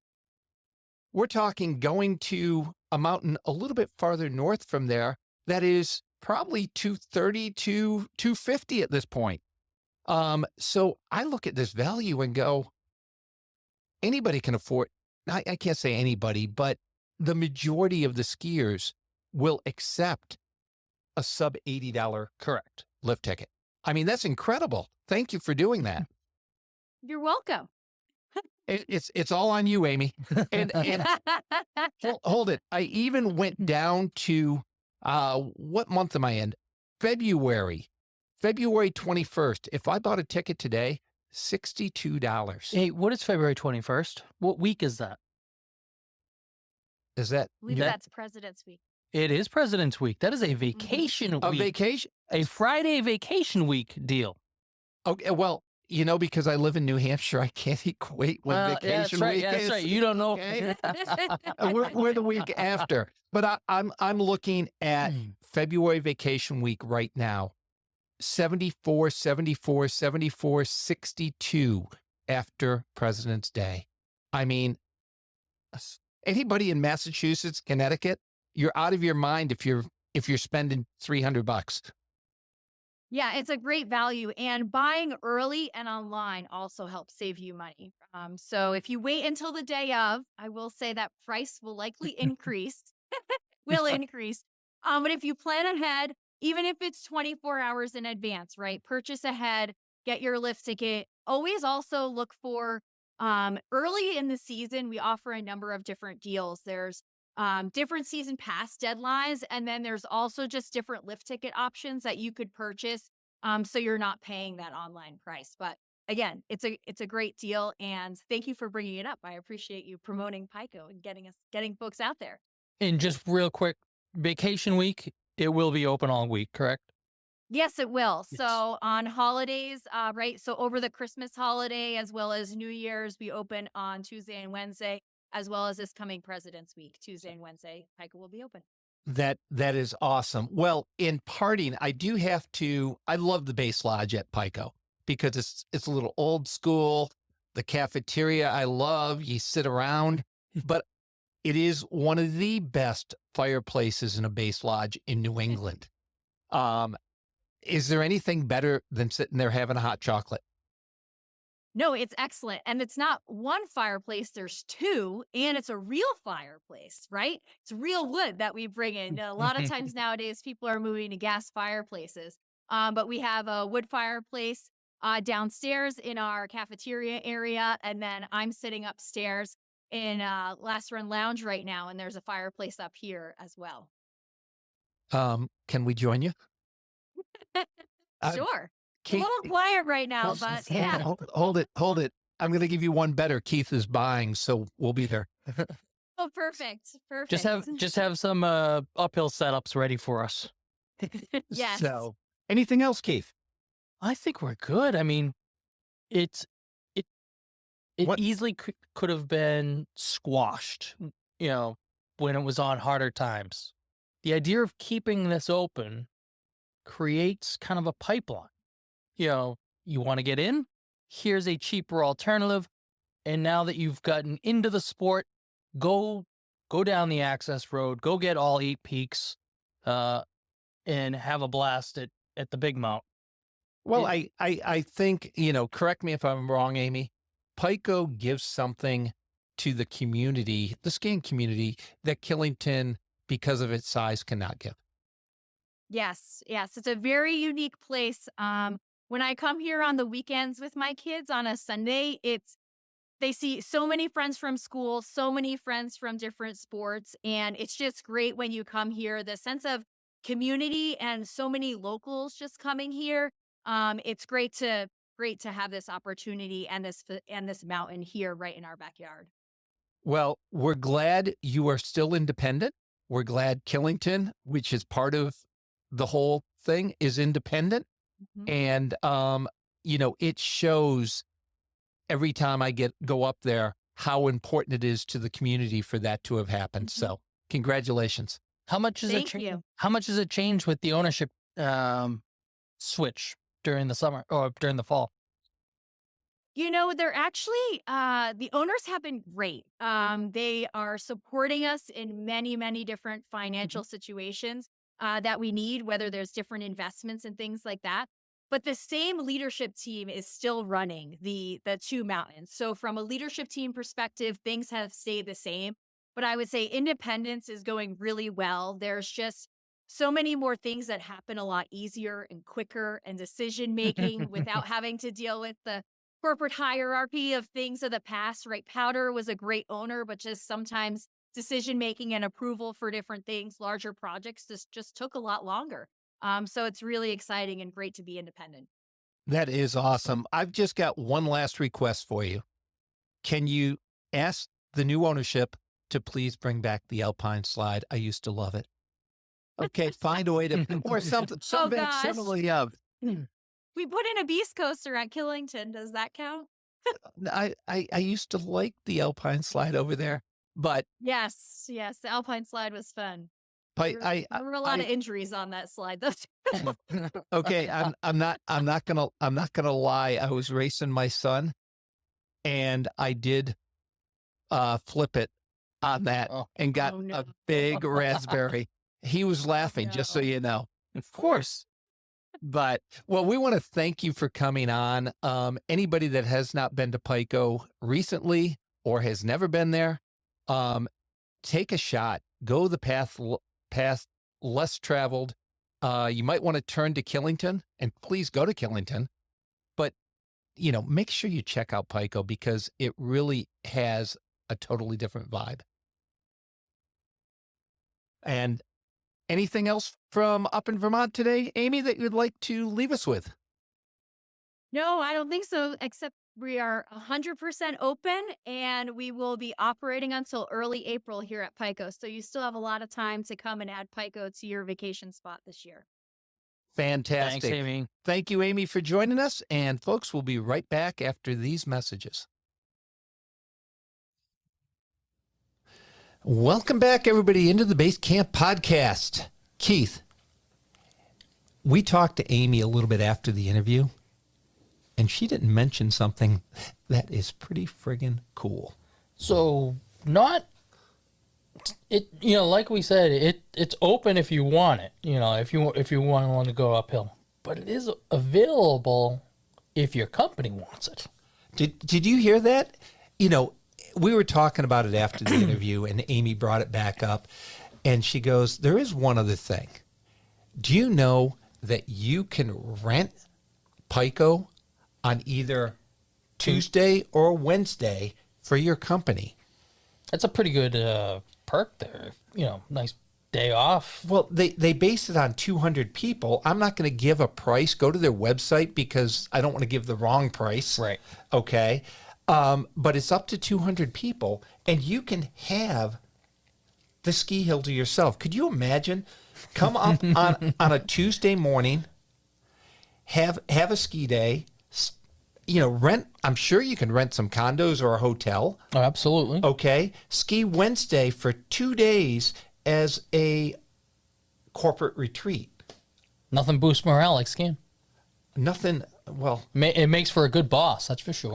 Speaker 1: going to a mountain a little bit farther north from there that is probably $230 to $250 at this point. So I look at this value and go, anybody can afford. I can't say anybody, but the majority of the skiers will accept a sub $80
Speaker 2: correct
Speaker 1: lift ticket. I mean, that's incredible. Thank you for doing that.
Speaker 5: You're welcome.
Speaker 1: It's all on you, Amy. And hold it. I even went down to, what month am I in? February 21st. If I bought a ticket today, $62.
Speaker 2: Hey, what is February 21st? What week is that?
Speaker 1: Is that?
Speaker 5: I believe that's President's Week.
Speaker 2: It is President's Week. That is a vacation week.
Speaker 1: A vacation?
Speaker 2: A Friday vacation week deal.
Speaker 1: Okay, well, you know, because I live in New Hampshire, I can't equate when vacation week
Speaker 2: Yeah,
Speaker 1: is.
Speaker 2: that's right. You don't know.
Speaker 1: Okay? We're the week after. But I'm looking at February vacation week right now. 74, 74, 74, 62 after President's Day. I mean, anybody in Massachusetts, Connecticut, you're out of your mind if you're spending $300.
Speaker 5: Yeah, it's a great value, and buying early and online also helps save you money. So if you wait until the day of, I will say that price will likely increase. Will increase. But if you plan ahead, even if it's 24 hours in advance, right? Purchase ahead, get your lift ticket. Always also look for early in the season, we offer a number of different deals. There's different season pass deadlines, and then there's also just different lift ticket options that you could purchase, so you're not paying that online price. But again, it's a great deal, and thank you for bringing it up. I appreciate you promoting Pico and getting folks out there.
Speaker 2: And just real quick, vacation week, it will be open all week, correct?
Speaker 5: Yes, it will.
Speaker 2: Yes.
Speaker 5: So on holidays, right? So over the Christmas holiday as well as New Year's, we open on Tuesday and Wednesday, as well as this coming President's Week, Tuesday and Wednesday, Pico will be open.
Speaker 1: That is awesome. Well, in parting, I love the Base Lodge at Pico because it's a little old school. The cafeteria I love. You sit around, but it is one of the best fireplaces in a Base Lodge in New England. Is there anything better than sitting there having a hot chocolate?
Speaker 5: No, it's excellent. And it's not one fireplace, there's two, and it's a real fireplace, right? It's real wood that we bring in. A lot of times nowadays, people are moving to gas fireplaces. But we have a wood fireplace downstairs in our cafeteria area. And then I'm sitting upstairs in Last Run Lounge right now, and there's a fireplace up here as well.
Speaker 1: Can we join you?
Speaker 5: Sure.
Speaker 1: Keith,
Speaker 5: a little quiet right now, but yeah.
Speaker 1: Hold it. I'm going to give you one better. Keith is buying, so we'll be there.
Speaker 5: Oh, perfect.
Speaker 2: Just have some uphill setups ready for us.
Speaker 5: Yes.
Speaker 1: So, anything else, Keith?
Speaker 2: I think we're good. I mean, it easily could have been squashed, you know, when it was on harder times. The idea of keeping this open creates kind of a pipeline. You know, you want to get in, here's a cheaper alternative. And now that you've gotten into the sport, go down the access road, go get all 8 peaks, and have a blast at the big mount.
Speaker 1: Well, I think, you know, correct me if I'm wrong, Amy, Pico gives something to the community, the skiing community, that Killington, because of its size, cannot give.
Speaker 5: Yes. It's a very unique place. When I come here on the weekends with my kids on a Sunday, they see so many friends from school, so many friends from different sports, and it's just great when you come here. The sense of community and so many locals just coming here. It's great to have this opportunity and this mountain here right in our backyard.
Speaker 1: Well, we're glad you are still independent. We're glad Killington, which is part of the whole thing, is independent. Mm-hmm. And, you know, it shows every time I go up there how important it is to the community for that to have happened. Mm-hmm. So congratulations.
Speaker 2: How much does How much does it change with the ownership switch during the summer or during the fall?
Speaker 5: You know, they're actually, the owners have been great. They are supporting us in many, many different financial situations that we need, whether there's different investments and things like that. But the same leadership team is still running the two mountains. So from a leadership team perspective, things have stayed the same. But I would say independence is going really well. There's just so many more things that happen a lot easier and quicker, and decision making without having to deal with the corporate hierarchy of things of the past, right? Powder was a great owner, but just sometimes decision making and approval for different things, larger projects, just took a lot longer. So it's really exciting and great to be independent.
Speaker 1: That is awesome. I've just got one last request for you. Can you ask the new ownership to please bring back the Alpine slide? I used to love it. Okay, find a way to, or something
Speaker 5: gosh.
Speaker 1: similarly of.
Speaker 5: We put in a beast coaster at Killington. Does that count?
Speaker 1: I used to like the Alpine slide over there, but
Speaker 5: Yes. The Alpine slide was fun.
Speaker 1: I
Speaker 5: There were a lot of injuries on that slide, though.
Speaker 1: okay, I'm not gonna lie. I was racing my son, and I did flip it on that and got a big raspberry. He was laughing, just so you know. Of course. But, well, we want to thank you for coming on. Anybody that has not been to Pico recently or has never been there, take a shot. Go the path less traveled. You might want to turn to Killington, and please go to Killington. But, make sure you check out Pico because it really has a totally different vibe. And anything else from up in Vermont today, Amy, that you'd like to leave us with?
Speaker 5: No, I don't think so, except we are 100% open and we will be operating until early April here at Pico. So you still have a lot of time to come and add Pico to your vacation spot this year.
Speaker 1: Fantastic.
Speaker 2: Thanks, Amy.
Speaker 1: Thank you, Amy, for joining us. And folks, we'll be right back after these messages. Welcome back, everybody, into the Basecamp podcast. Keith, we talked to Amy a little bit after the interview, and she didn't mention something that is pretty friggin' cool.
Speaker 2: So, like we said, it's open if you want it. If you want to go uphill, but it is available if your company wants it.
Speaker 1: Did you hear that? We were talking about it after the interview, and Amy brought it back up, and she goes, there is one other thing. Do you know that you can rent Pico on either Tuesday or Wednesday for your company?
Speaker 2: That's a pretty good perk there. Nice day off.
Speaker 1: Well, they base it on 200 people. I'm not going to give a price. Go to their website because I don't want to give the wrong price.
Speaker 2: Right.
Speaker 1: Okay. But it's up to 200 people, and you can have the ski hill to yourself. Could you imagine? Come up on a Tuesday morning, have a ski day, rent. I'm sure you can rent some condos or a hotel.
Speaker 2: Oh, absolutely.
Speaker 1: Okay. Ski Wednesday for 2 days as a corporate retreat.
Speaker 2: Nothing boosts morale like skiing.
Speaker 1: Nothing. Well,
Speaker 2: it makes for a good boss. That's for sure.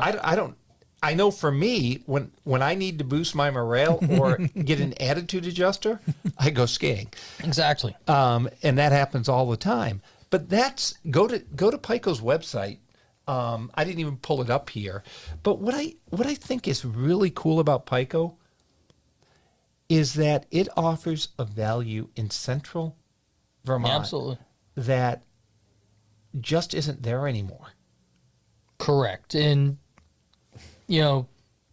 Speaker 1: I know for me, when I need to boost my morale or get an attitude adjuster, I go skiing.
Speaker 2: Exactly.
Speaker 1: And that happens all the time. But go to Pico's website. I didn't even pull it up here. But what I think is really cool about Pico is that it offers a value in central Vermont
Speaker 2: Absolutely.
Speaker 1: that just isn't there anymore.
Speaker 2: Correct. And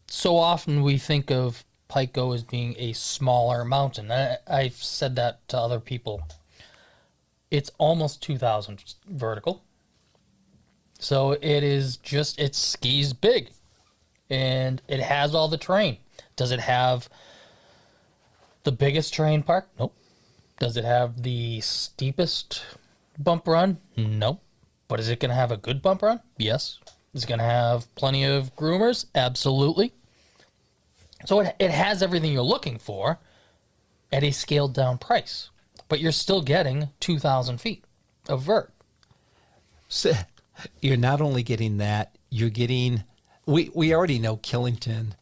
Speaker 2: so often we think of Pico as being a smaller mountain. I've said that to other people. It's almost 2,000 vertical. So it skis big. And it has all the terrain. Does it have the biggest terrain park? Nope. Does it have the steepest bump run? Nope. But is it going to have a good bump run? Yes. Is it going to have plenty of groomers? Absolutely. So it has everything you're looking for at a scaled down price. But you're still getting 2,000 feet of vert.
Speaker 1: So you're not only getting that, you're getting... We already know Killington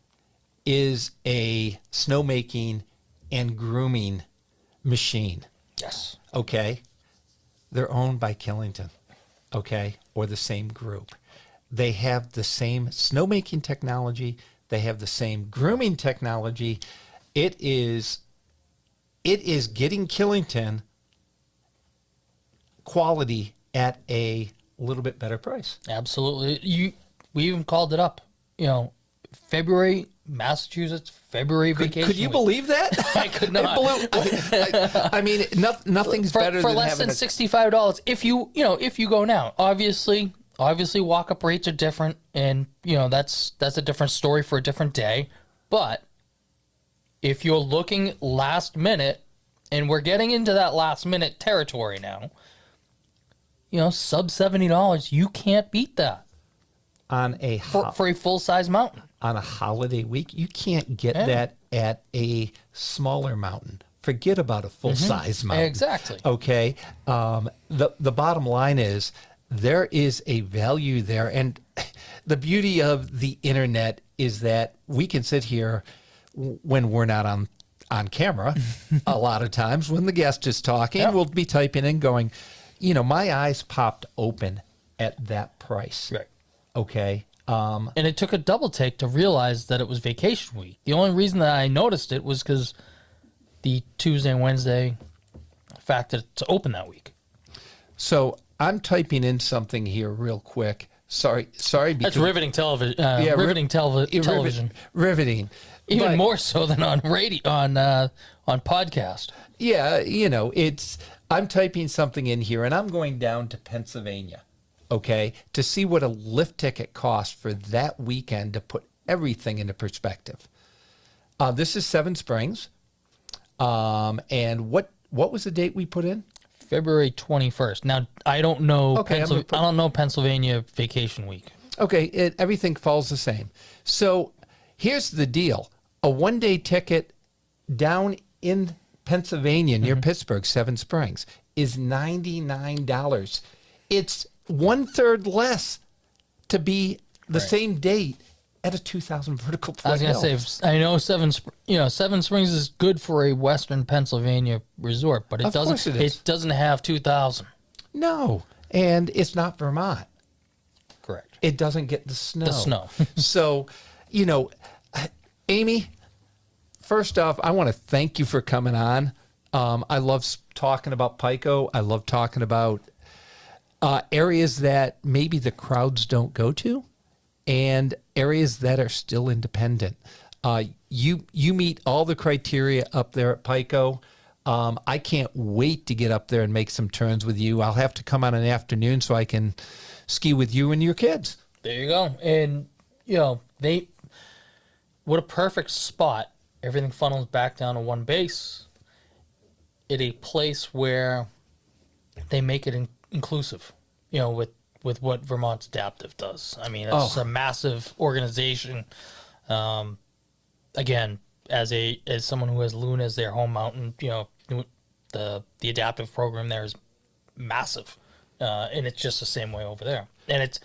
Speaker 1: is a snowmaking and grooming machine.
Speaker 2: Yes.
Speaker 1: Okay? They're owned by Killington, okay? Or the same group. They have the same snowmaking technology. They have the same grooming technology. It is getting Killington quality at a little bit better price.
Speaker 2: Absolutely. We even called it up. February, Massachusetts, February vacation.
Speaker 1: Could you believe that?
Speaker 2: I could not.
Speaker 1: I mean, nothing's better
Speaker 2: for
Speaker 1: than
Speaker 2: less than $65. If you go now, obviously walk-up rates are different, and that's a different story for a different day. But if you're looking last minute, and we're getting into that last minute territory now, sub $70. You can't beat that
Speaker 1: On a
Speaker 2: for a full-size mountain.
Speaker 1: on a holiday week, you can't get that at a smaller mountain. Forget about a full-size mountain.
Speaker 2: Exactly.
Speaker 1: Okay. The bottom line is there is a value there. And the beauty of the internet is that we can sit here when we're not on camera. A lot of times when the guest is talking, we'll be typing in going, my eyes popped open at that price.
Speaker 2: Right.
Speaker 1: Okay.
Speaker 2: And it took a double take to realize that it was vacation week. The only reason that I noticed it was because the Tuesday and Wednesday fact that it's open that week.
Speaker 1: So I'm typing in something here real quick. Sorry.
Speaker 2: That's riveting television. Television.
Speaker 1: Riveting.
Speaker 2: Even more so than on radio, on podcast.
Speaker 1: Yeah, I'm typing something in here, and I'm going down to Pennsylvania, okay, to see what a lift ticket costs for that weekend to put everything into perspective. This is Seven Springs, and what was the date we put in?
Speaker 2: February 21st. Now, I don't know.
Speaker 1: Okay,
Speaker 2: I don't know Pennsylvania vacation week.
Speaker 1: Okay, everything falls the same. So here's the deal: a one-day ticket down in Pennsylvania near Pittsburgh, Seven Springs, is $99. It's 1/3 less to be the same date at a 2,000 vertical foot
Speaker 2: I was going to say, I know Seven Springs is good for a Western Pennsylvania resort, but it doesn't have 2,000.
Speaker 1: No, and it's not Vermont.
Speaker 2: Correct.
Speaker 1: It doesn't get the snow.
Speaker 2: So,
Speaker 1: Amy, first off, I want to thank you for coming on. I love talking about Pico. I love talking about areas that maybe the crowds don't go to and areas that are still independent. You meet all the criteria up there at Pico. I can't wait to get up there and make some turns with you. I'll have to come on an afternoon so I can ski with you and your kids.
Speaker 2: There you go. And, what a perfect spot. Everything funnels back down to one base at a place where they make it inclusive, with what Vermont Adaptive does. I mean, it's a massive organization. Again, as someone who has Loon as their home mountain, the adaptive program there is massive. And it's just the same way over there. And it's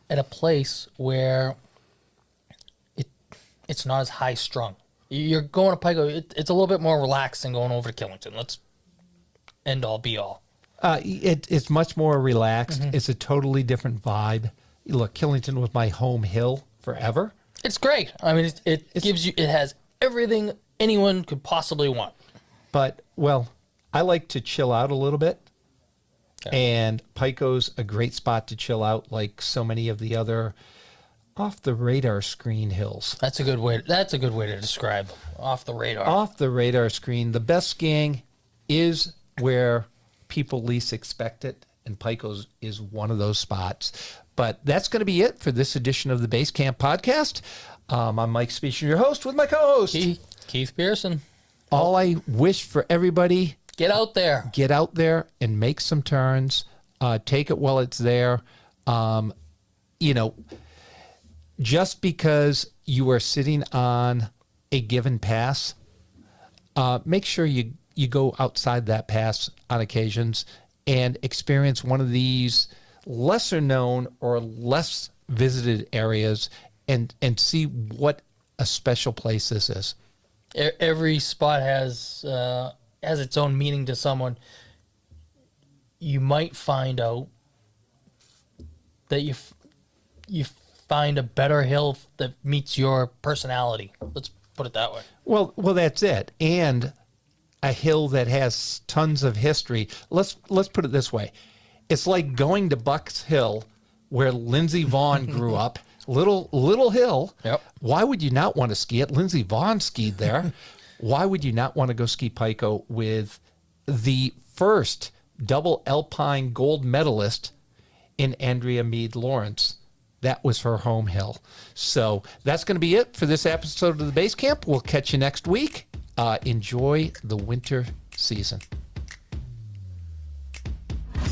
Speaker 2: at a place where it's not as high strung. You're going to Pico, it's a little bit more relaxed than going over to Killington. Let's end all be all.
Speaker 1: It's much more relaxed. It's a totally different vibe. Look, Killington was my home hill forever.
Speaker 2: It's great. I mean, it has everything anyone could possibly want.
Speaker 1: But, I like to chill out a little bit. And Pico's a great spot to chill out, like so many of the other off the radar screen hills.
Speaker 2: That's a good way to describe off the radar.
Speaker 1: Off the radar screen. The best skiing is where people least expect it, and Pico's is one of those spots. But that's going to be it for this edition of the Basecamp podcast. I'm Mike Speech, your host, with my co-host
Speaker 2: Keith Pearson.
Speaker 1: All I wish for everybody:
Speaker 2: get out there
Speaker 1: and make some turns. Take it while it's there. Just because you are sitting on a given pass, make sure you go outside that pass on occasions and experience one of these lesser known or less visited areas and see what a special place this is.
Speaker 2: Every spot has its own meaning to someone. You might find out that you find a better hill that meets your personality. Let's put it that way.
Speaker 1: Well, that's it. And a hill that has tons of history. Let's put it this way. It's like going to Bucks Hill, where Lindsey Vonn grew up. Little hill.
Speaker 2: Yep.
Speaker 1: Why would you not want to ski it? Lindsey Vonn skied there. Why would you not want to go ski Pico with the first double alpine gold medalist in Andrea Meade Lawrence? That was her home hill. So that's going to be it for this episode of the Basecamp. We'll catch you next week. Enjoy the winter season.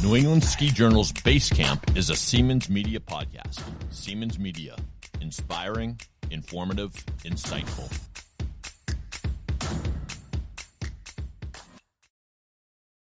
Speaker 3: New England Ski Journal's Basecamp is a Siemens Media podcast. Siemens Media. Inspiring, informative, insightful.